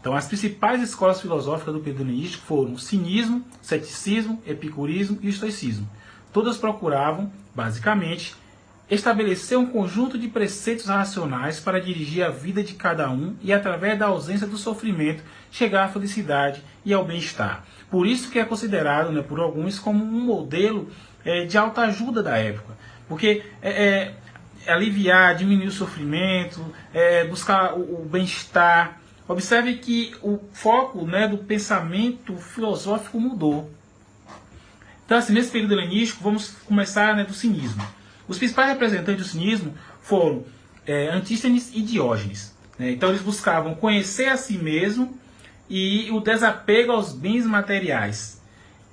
Então, as principais escolas filosóficas do período helenístico foram o cinismo, o ceticismo, o epicurismo e o estoicismo. Todas procuravam, basicamente, estabelecer um conjunto de preceitos racionais para dirigir a vida de cada um e, através da ausência do sofrimento, chegar à felicidade e ao bem-estar. Por isso que é considerado, né, por alguns como um modelo de autoajuda da época. Porque aliviar, diminuir o sofrimento, buscar o bem-estar. Observe que o foco, né, do pensamento filosófico mudou. Então, assim, nesse período helenístico, vamos começar, né, do cinismo. Os principais representantes do cinismo foram Antístenes e Diógenes. Né? Então, eles buscavam conhecer a si mesmo e o desapego aos bens materiais.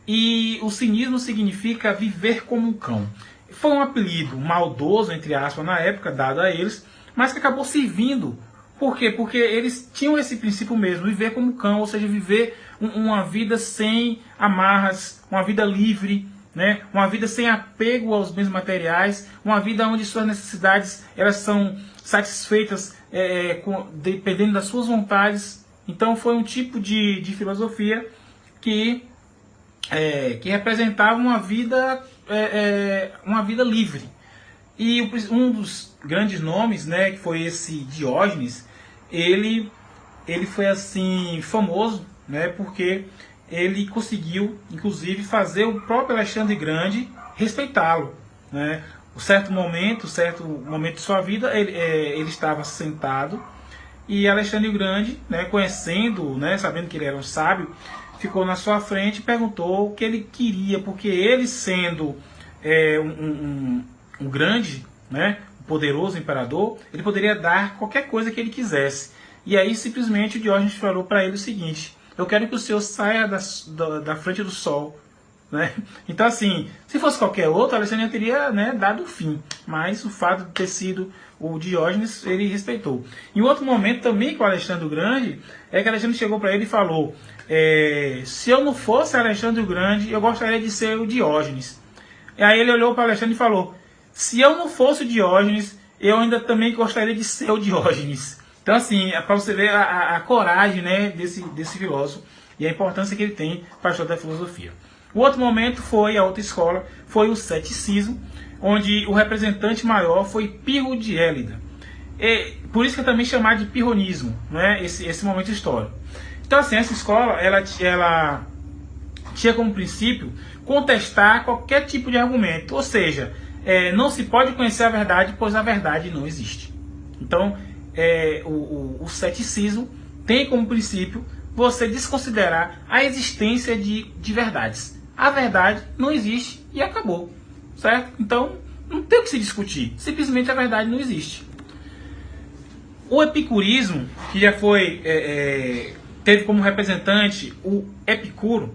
E o cinismo significa viver como um cão. Foi um apelido maldoso, entre aspas, na época, dado a eles, mas que acabou servindo. Por quê? Porque eles tinham esse princípio mesmo, viver como cão, ou seja, viver uma vida sem amarras, uma vida livre, né? Uma vida sem apego aos bens materiais, uma vida onde suas necessidades elas são satisfeitas dependendo das suas vontades. Então foi um tipo de filosofia que representava uma vida livre. E um dos grandes nomes, né, que foi esse Diógenes, ele foi assim famoso, né, porque ele conseguiu, inclusive, fazer o próprio Alexandre Grande respeitá-lo, né. Certo momento de sua vida, ele estava sentado e Alexandre Grande, né, conhecendo, né, sabendo que ele era um sábio, ficou na sua frente e perguntou o que ele queria, porque ele sendo um grande, né, um poderoso imperador, ele poderia dar qualquer coisa que ele quisesse. E aí simplesmente o Diógenes falou para ele o seguinte: eu quero que o senhor saia da frente do sol. Né? Então, assim, se fosse qualquer outro, Alexandre teria, né, dado o fim. Mas o fato de ter sido o Diógenes, ele respeitou. Em outro momento também com o Alexandre o Grande, é que Alexandre chegou para ele e falou: se eu não fosse Alexandre o Grande, eu gostaria de ser o Diógenes. E aí ele olhou para Alexandre e falou: se eu não fosse o Diógenes, eu ainda também gostaria de ser o Diógenes. Então, assim, é para você ver a coragem, né, desse filósofo e a importância que ele tem para a história da filosofia. O outro momento a outra escola, foi o ceticismo, onde o representante maior foi Pirro de Élida. Por isso que é também chamado de pirronismo, né, esse momento histórico. Então, assim, essa escola, ela tinha como princípio contestar qualquer tipo de argumento. Ou seja, não se pode conhecer a verdade, pois a verdade não existe. Então, o ceticismo tem como princípio você desconsiderar a existência de verdades. A verdade não existe e acabou, certo? Então, não tem o que se discutir. Simplesmente a verdade não existe. O epicurismo, que já teve como representante o Epicuro,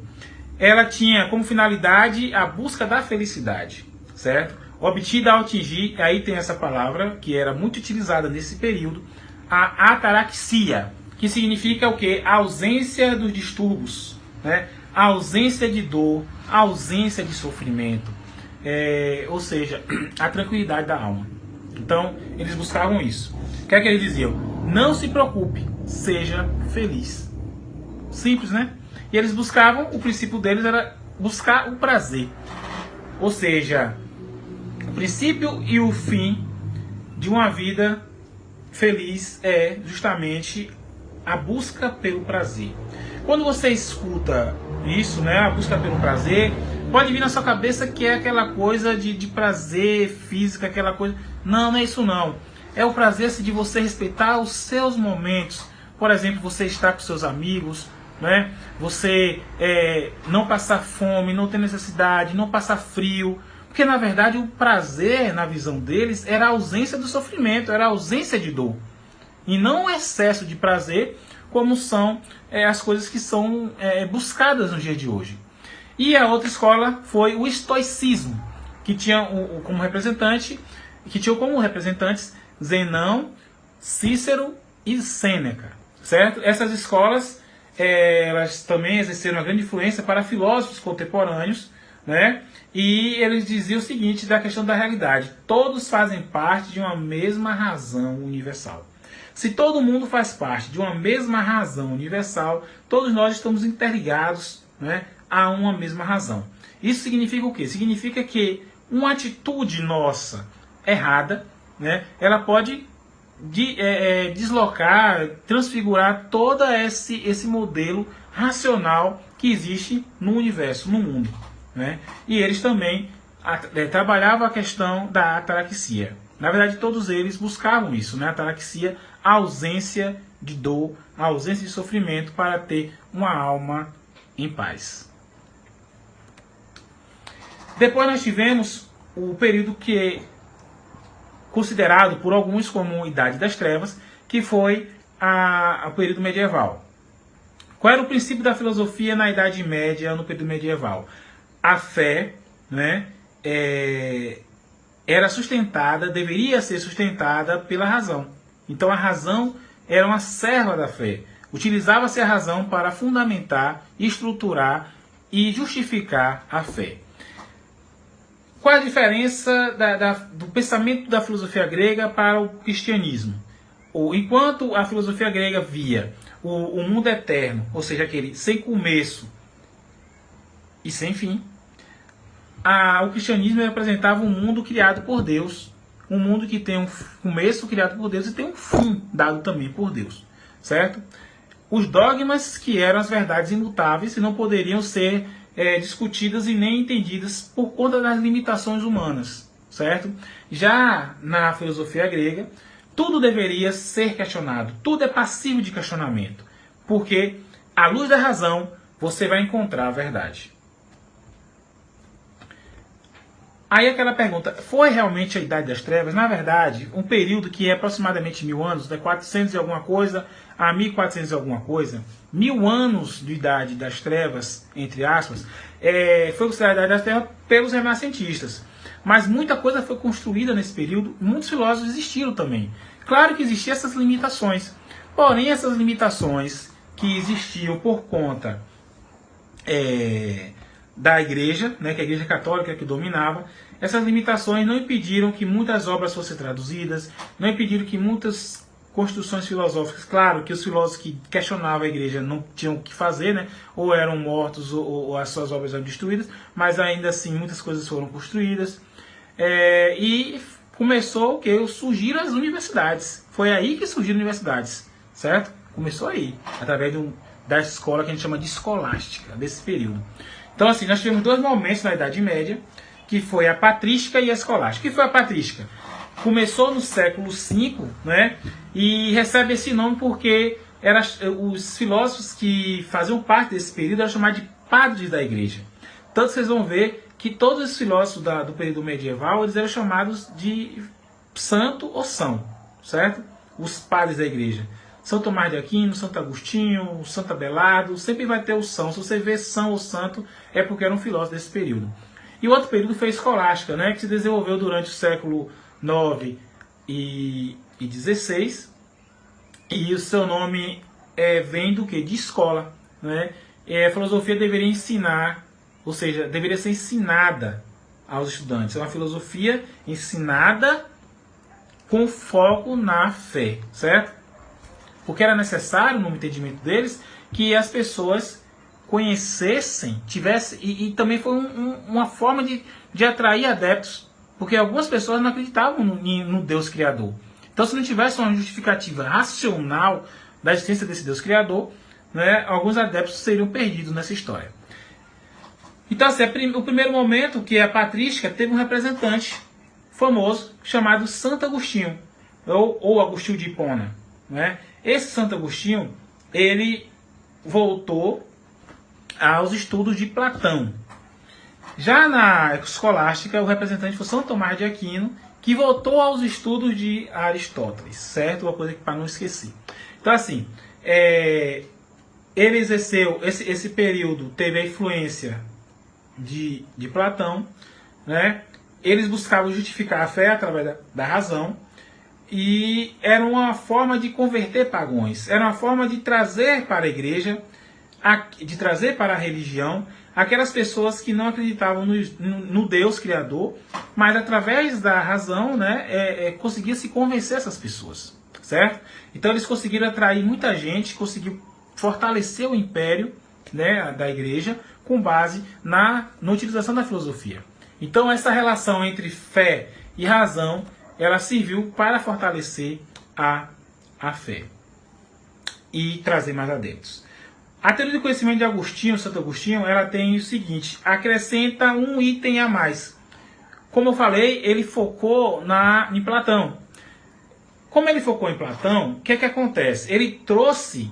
ela tinha como finalidade a busca da felicidade, certo? Obtida ao atingir, aí tem essa palavra que era muito utilizada nesse período, a ataraxia, que significa o quê? A ausência dos distúrbios, né? A ausência de dor, a ausência de sofrimento, ou seja, a tranquilidade da alma. Então, eles buscavam isso. O que é que eles diziam? Não se preocupe, seja feliz. Simples, né? E eles buscavam, o princípio deles era buscar o prazer. Ou seja, o princípio e o fim de uma vida feliz é justamente a busca pelo prazer. Quando você escuta isso, né, a busca pelo prazer, pode vir na sua cabeça que é aquela coisa de prazer físico, aquela coisa... Não é isso não. É o prazer de você respeitar os seus momentos. Por exemplo, você estar com seus amigos, né? Você não passar fome, não ter necessidade, não passar frio. Porque, na verdade, o prazer, na visão deles, era a ausência do sofrimento, era a ausência de dor. E não o excesso de prazer, como são as coisas que são buscadas no dia de hoje. E a outra escola foi o estoicismo, que tinha como representantes Zenão, Cícero e Sêneca, certo? Essas escolas elas também exerceram uma grande influência para filósofos contemporâneos, né? E eles diziam o seguinte da questão da realidade: todos fazem parte de uma mesma razão universal. Se todo mundo faz parte de uma mesma razão universal, todos nós estamos interligados, né, a uma mesma razão. Isso significa o quê? Significa que uma atitude nossa errada, né, ela pode deslocar, transfigurar todo esse modelo racional que existe no universo, no mundo, né? E eles também trabalhavam a questão da ataraxia. Na verdade, todos eles buscavam isso, né? A ataraxia, a ausência de dor, a ausência de sofrimento para ter uma alma em paz. Depois nós tivemos o período que é considerado por alguns como Idade das Trevas, que foi o período medieval. Qual era o princípio da filosofia na Idade Média, no período medieval? A fé, né, era sustentada, deveria ser sustentada pela razão. Então a razão era uma serva da fé. Utilizava-se a razão para fundamentar, estruturar e justificar a fé. Qual a diferença do pensamento da filosofia grega para o cristianismo? Enquanto a filosofia grega via o mundo eterno, ou seja, aquele sem começo e sem fim, o cristianismo representava um mundo criado por Deus, um mundo que tem um começo criado por Deus e tem um fim dado também por Deus, certo? Os dogmas, que eram as verdades imutáveis e não poderiam ser discutidas e nem entendidas por conta das limitações humanas, certo? Já na filosofia grega, tudo deveria ser questionado, tudo é passível de questionamento, porque à luz da razão você vai encontrar a verdade. Aí aquela pergunta, foi realmente a Idade das Trevas? Na verdade, um período que é aproximadamente 1000 anos, né, 400 e alguma coisa a 1400 e alguma coisa, 1000 anos de Idade das Trevas, entre aspas, foi considerada a Idade das Trevas pelos renascentistas. Mas muita coisa foi construída nesse período, muitos filósofos existiram também. Claro que existiam essas limitações, porém essas limitações que existiam por conta da igreja, né, que a igreja católica que dominava, essas limitações não impediram que muitas obras fossem traduzidas, não impediram que muitas construções filosóficas, claro que os filósofos que questionavam a igreja não tinham o que fazer, né, ou eram mortos ou as suas obras eram destruídas, mas ainda assim muitas coisas foram construídas, e começou surgiram as universidades, foi aí que surgiram universidades, certo? Começou aí, através da escola que a gente chama de escolástica, desse período. Então, assim, nós tivemos dois momentos na Idade Média, que foi a patrística e a escolástica. O que foi a patrística? Começou no século V, né, e recebe esse nome porque os filósofos que faziam parte desse período eram chamados de padres da igreja. Tanto vocês vão ver que todos os filósofos do período medieval eles eram chamados de santo ou são, certo? Os padres da igreja. São Tomás de Aquino, Santo Agostinho, Santo Abelardo, sempre vai ter o são. Se você vê são ou santo, é porque era um filósofo desse período. E o outro período foi a escolástica, né, que se desenvolveu durante o século IX e XVI. E o seu nome vem do que? De escola. Né? A filosofia deveria ensinar, ou seja, deveria ser ensinada aos estudantes. É uma filosofia ensinada com foco na fé, certo? Porque era necessário, no entendimento deles, que as pessoas conhecessem, tivessem, e também foi uma forma de atrair adeptos, porque algumas pessoas não acreditavam no Deus Criador. Então, se não tivesse uma justificativa racional da existência desse Deus Criador, né, alguns adeptos seriam perdidos nessa história. Então, assim, o primeiro momento, que é a patrística, teve um representante famoso chamado Santo Agostinho, ou Agostinho de Hipona, né? Esse Santo Agostinho, ele voltou aos estudos de Platão. Já na escolástica, o representante foi São Tomás de Aquino, que voltou aos estudos de Aristóteles, certo? Uma coisa que para não esquecer. Então, assim, ele exerceu, esse período teve a influência de Platão, né? Eles buscavam justificar a fé através da razão, e era uma forma de converter pagãos, era uma forma de trazer para a igreja, de trazer para a religião, aquelas pessoas que não acreditavam no Deus Criador, mas através da razão, né, conseguia se convencer essas pessoas, certo? Então eles conseguiram atrair muita gente, conseguiu fortalecer o império, né, da igreja com base na utilização da filosofia. Então essa relação entre fé e razão, ela serviu para fortalecer a fé e trazer mais adeptos. A teoria do conhecimento de Agostinho, Santo Agostinho, ela tem o seguinte: acrescenta um item a mais. Como eu falei, ele focou em Platão. Como ele focou em Platão, o que acontece? Ele trouxe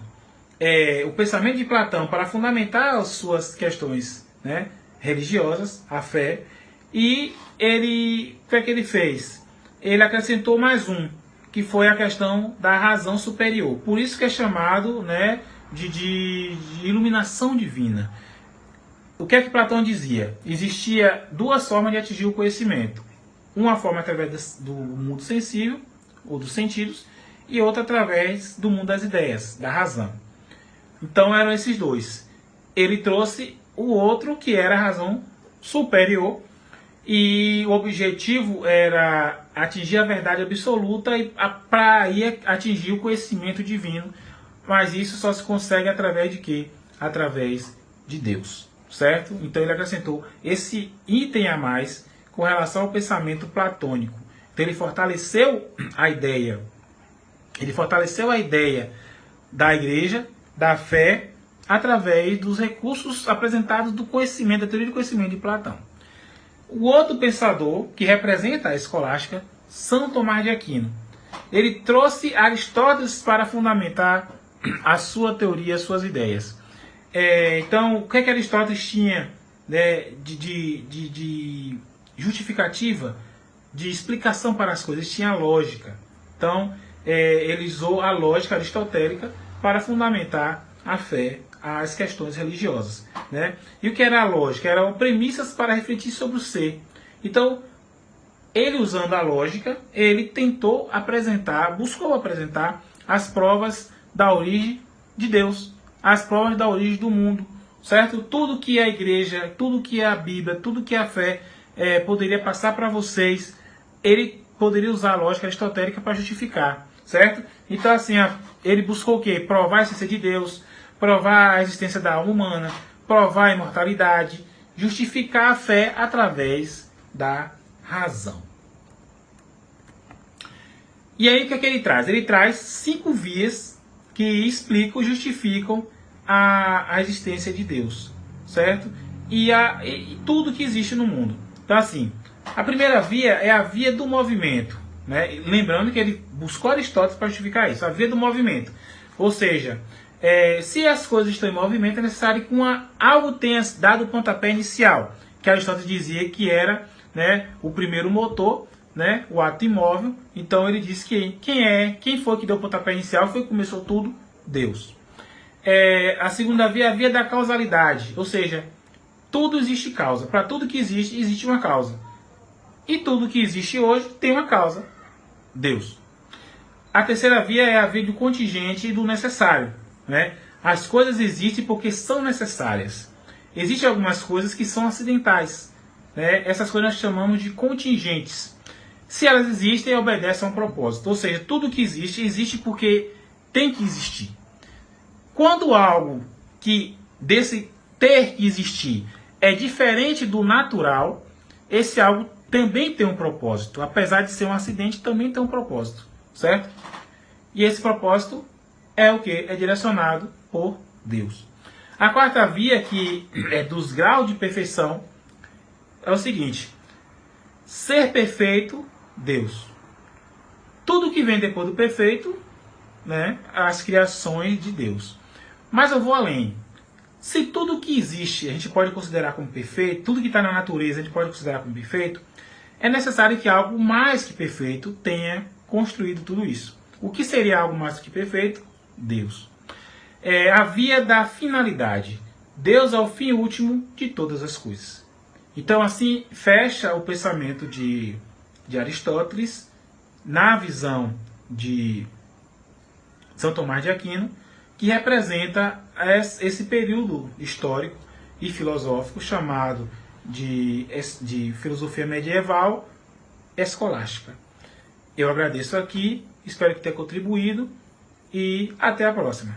o pensamento de Platão para fundamentar as suas questões, né, religiosas, a fé, e o que ele fez? Ele acrescentou mais um, que foi a questão da razão superior. Por isso que é chamado, né, de iluminação divina. O que é que Platão dizia? Existia duas formas de atingir o conhecimento. Uma forma através do mundo sensível, ou dos sentidos, e outra através do mundo das ideias, da razão. Então eram esses dois. Ele trouxe o outro, que era a razão superior, e o objetivo era atingir a verdade absoluta e para aí atingir o conhecimento divino. Mas isso só se consegue através de quê? Através de Deus, certo? Então ele acrescentou esse item a mais com relação ao pensamento platônico. Então ele fortaleceu a ideia. Ele fortaleceu a ideia da igreja, da fé, através dos recursos apresentados do conhecimento, da teoria do conhecimento de Platão. O outro pensador, que representa a escolástica, São Tomás de Aquino, ele trouxe Aristóteles para fundamentar a sua teoria, as suas ideias. Então, o que Aristóteles tinha, né, de justificativa, de explicação para as coisas? Tinha lógica. Então, ele usou a lógica aristotélica para fundamentar a fé, as questões religiosas, né? E o que era a lógica? Eram premissas para refletir sobre o ser. Então, ele usando a lógica, ele tentou buscou apresentar as provas da origem de Deus, as provas da origem do mundo, certo? Tudo que a igreja, tudo que a Bíblia, tudo que a fé poderia passar para vocês, ele poderia usar a lógica aristotélica para justificar, certo? Então, assim, ele buscou o quê? Provar a existência de Deus, provar a existência da alma humana, provar a imortalidade, justificar a fé através da razão. E aí o que é que ele traz? Ele traz 5 vias que explicam, justificam a existência de Deus, certo? E tudo que existe no mundo. Então, assim, a primeira via é a via do movimento, né? Lembrando que ele buscou Aristóteles para justificar isso, a via do movimento. Ou seja, se as coisas estão em movimento, é necessário que algo tenha dado o pontapé inicial, que Aristóteles dizia que era, né, o primeiro motor, né, o ato imóvel. Então ele disse que quem foi que deu o pontapé inicial, foi que começou tudo? Deus. A segunda via é a via da causalidade, ou seja, tudo existe causa. Para tudo que existe, existe uma causa. E tudo que existe hoje tem uma causa: Deus. A terceira via é a via do contingente e do necessário, né? As coisas existem porque são necessárias. Existem algumas coisas que são acidentais, né? Essas coisas nós chamamos de contingentes. Se elas existem, obedecem a um propósito. Ou seja, tudo que existe, existe porque tem que existir. Quando algo que desse ter que existir é diferente do natural, esse algo também tem um propósito. Apesar de ser um acidente, também tem um propósito, certo? E esse propósito é o que? É direcionado por Deus. A quarta via, que é dos graus de perfeição, é o seguinte: ser perfeito, Deus. Tudo que vem depois do perfeito, né, as criações de Deus. Mas eu vou além. Se tudo que existe a gente pode considerar como perfeito, tudo que está na natureza a gente pode considerar como perfeito, é necessário que algo mais que perfeito tenha construído tudo isso. O que seria algo mais que perfeito? Deus. A via da finalidade. Deus é o fim último de todas as coisas. Então, assim, fecha o pensamento de Aristóteles na visão de São Tomás de Aquino, que representa esse período histórico e filosófico chamado de filosofia medieval escolástica. Eu agradeço aqui, espero que tenha contribuído e até a próxima.